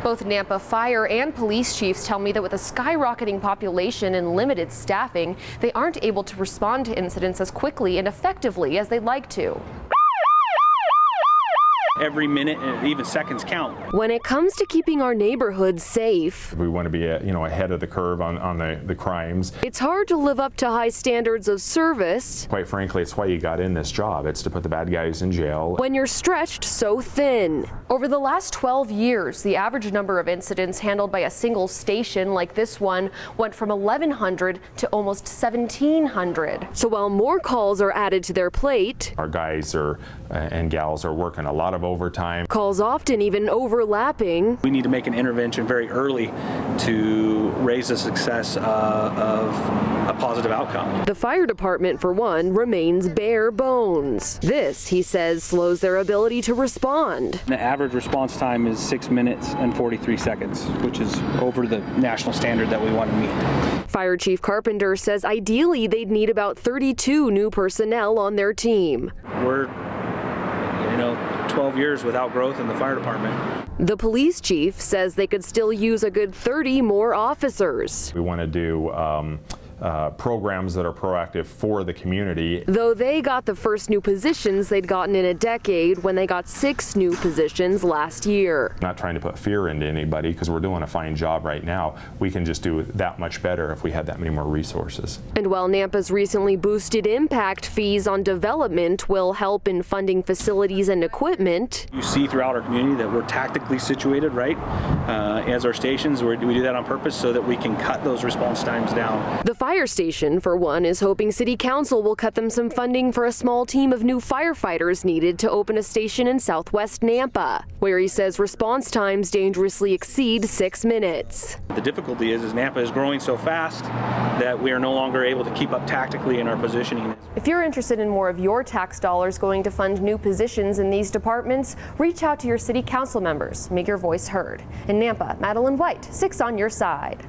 Both Nampa Fire and police chiefs tell me that with a skyrocketing population and limited staffing, they aren't able to respond to incidents as quickly and effectively as they'd like to. Every minute and even seconds count. When it comes to keeping our neighborhoods safe, we want to be ahead of the curve on the crimes. It's hard to live up to high standards of service. Quite frankly, it's why you got in this job. It's to put the bad guys in jail. When you're stretched so thin. Over the last 12 years, the average number of incidents handled by a single station like this one went from 1,100 to almost 1,700. So while more calls are added to their plate, our guys and gals are working a lot of overtime. Calls often even overlapping. We need to make an intervention very early to raise the success of a positive outcome. The fire department, for one, remains bare bones. This, he says, slows their ability to respond. The average response time is 6 minutes and 43 seconds, which is over the national standard that we want to meet. Fire Chief Carpenter says ideally they'd need about 32 new personnel on their team. We're 12 years without growth in the fire department. The police chief says they could still use a good 30 more officers. We want to do programs that are proactive for the community. Though they got the first new positions they'd gotten in a decade when they got 6 new positions last year. Not trying to put fear into anybody, because we're doing a fine job right now. We can just do that much better if we had that many more resources. And while Nampa's recently boosted impact fees on development will help in funding facilities and equipment, you see throughout our community that we're tactically situated, right? As our stations, we do that on purpose so that we can cut those response times down. The fire station, for one, is hoping City Council will cut them some funding for a small team of new firefighters needed to open a station in southwest Nampa, where he says response times dangerously exceed 6 minutes. The difficulty is Nampa is growing so fast that we are no longer able to keep up tactically in our positioning. If you're interested in more of your tax dollars going to fund new positions in these departments, reach out to your City Council members. Make your voice heard. In Nampa, Madeline White, 6 on your side.